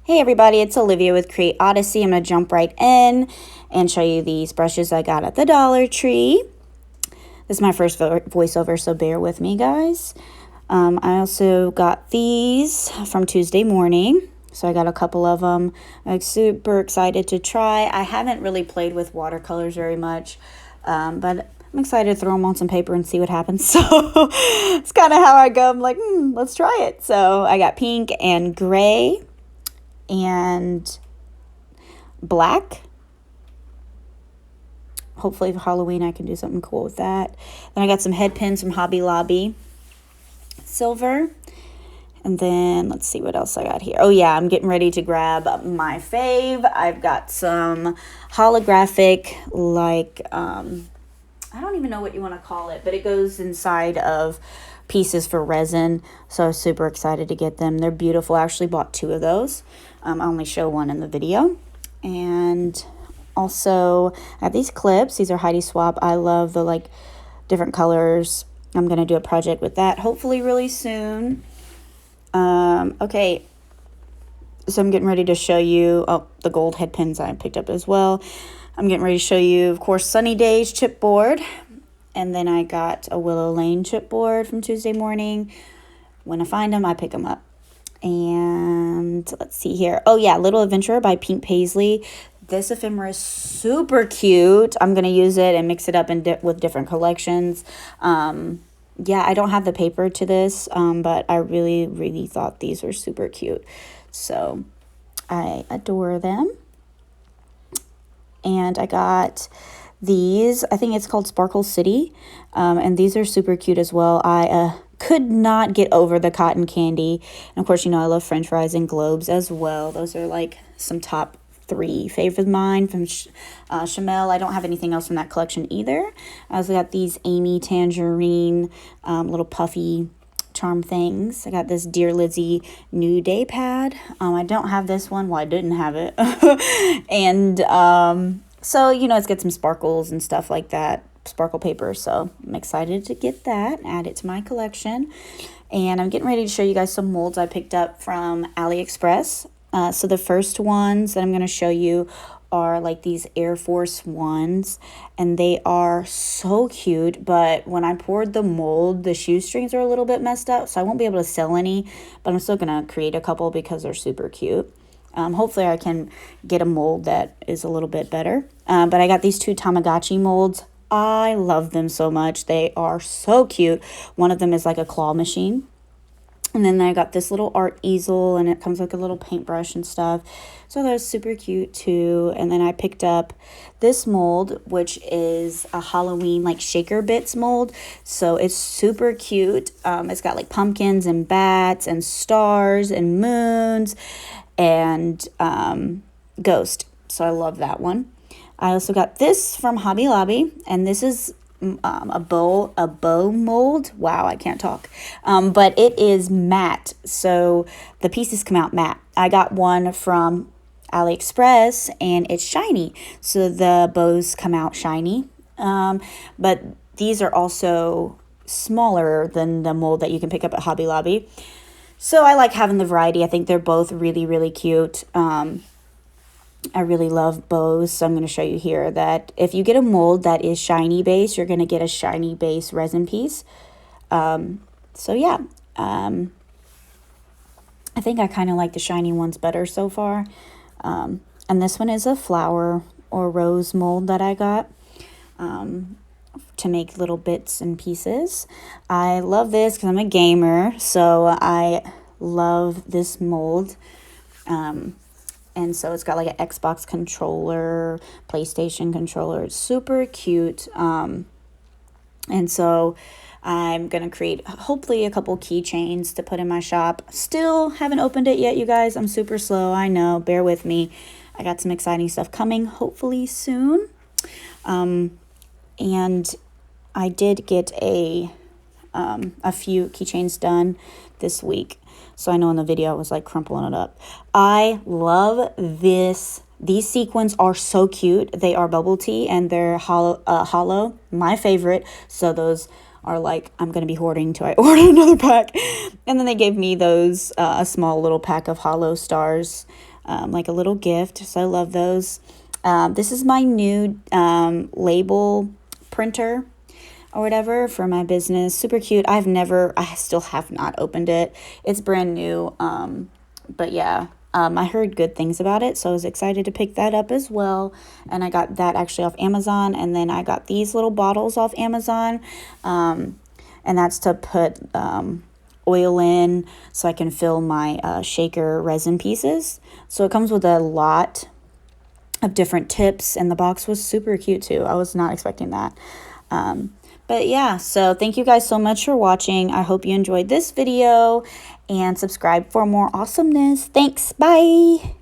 Hey everybody, it's Olivia with Create Odyssey. I'm going to jump right in and show you these brushes I got at the Dollar Tree. This is my first voiceover, so bear with me, guys. I also got these from Tuesday morning, so I got a couple of them. I'm super excited to try. I haven't really played with watercolors very much, but I'm excited to throw them on some paper and see what happens. So it's kind of how I go. I'm like, let's try it. So I got pink and gray and black. Hopefully for Halloween I can do something cool with that. Then I got some head pins from Hobby Lobby, silver. And then let's see what else I got here. Oh yeah, I'm getting ready to grab my fave. I've got some holographic, like I don't even know what you want to call it, but it goes inside of pieces for resin. So I was super excited to get them. They're beautiful. I actually bought 2 of those. I only show one in the video. And also I have these clips. These are Heidi Swap. I love the different colors. I'm going to do a project with that hopefully really soon. Okay. So I'm getting ready to show you the gold head pins I picked up as well. I'm getting ready to show you, of course, Sunny Days chipboard. And then I got a Willow Lane chipboard from Tuesday morning. When I find them, I pick them up. And let's see here. Oh, yeah, Little Adventurer by Pink Paisley. This ephemera is super cute. I'm going to use it and mix it up with different collections. Yeah, I don't have the paper to this, but I really, really thought these were super cute. So I adore them. And I got these. I think it's called Sparkle City. And these are super cute as well. I could not get over the cotton candy. And of course, you know, I love French fries and globes as well. Those are like some top 3 favorites of mine from Chamel. I don't have anything else from that collection either. I also got these Amy Tangerine little puffy charm things. I got this Dear Lizzie New Day pad. I don't have this one. Well, I didn't have it. And so, you know, it's got some sparkles and stuff like that. Sparkle paper. So I'm excited to get that. Add it to my collection. And I'm getting ready to show you guys some molds I picked up from AliExpress. So the first ones that I'm going to show you are like these Air Force ones, and they are so cute, but when I poured the mold, the shoestrings are a little bit messed up, so I won't be able to sell any, but I'm still going to create a couple because they're super cute. Hopefully I can get a mold that is a little bit better. But I got these 2 Tamagotchi molds. I love them so much. They are so cute. One of them is like a claw machine. And then I got this little art easel, and it comes with a little paintbrush and stuff. So that was super cute too. And then I picked up this mold, which is a Halloween like shaker bits mold. So it's super cute. It's got like pumpkins and bats and stars and moons and ghost. So I love that one. I also got this from Hobby Lobby, and this is a bow mold. Wow, I can't talk. But it is matte, so the pieces come out matte. I got one from AliExpress, and it's shiny, so the bows come out shiny. But these are also smaller than the mold that you can pick up at Hobby Lobby. So I like having the variety. I think they're both really, really cute. I really love bows, so I'm going to show you here that if you get a mold that is shiny base, you're going to get a shiny base resin piece. So yeah, I think I kind of like the shiny ones better so far. And this one is a flower or rose mold that I got to make little bits and pieces. I love this because I'm a gamer, so I love this mold. And so it's got like an Xbox controller, PlayStation controller. It's super cute. And so I'm going to create hopefully a couple keychains to put in my shop. Still haven't opened it yet, you guys. I'm super slow. I know. Bear with me. I got some exciting stuff coming hopefully soon. And I did get a few keychains done this week. So I know in the video I was like crumpling it up. I love this. These sequins are so cute. They are bubble tea and they're hollow. My favorite. So those are like, I'm going to be hoarding till I order another pack. And then they gave me those, a small little pack of hollow stars. like a little gift. So I love those. This is my new label printer or whatever for my business. Super cute. I still have not opened it. It's brand new. But yeah, I heard good things about it, so I was excited to pick that up as well. And I got that actually off Amazon. And then I got these little bottles off Amazon. And that's to put oil in so I can fill my shaker resin pieces. So it comes with a lot of different tips, and the box was super cute too. I was not expecting that. But yeah, so thank you guys so much for watching. I hope you enjoyed this video, and subscribe for more awesomeness. Thanks. Bye.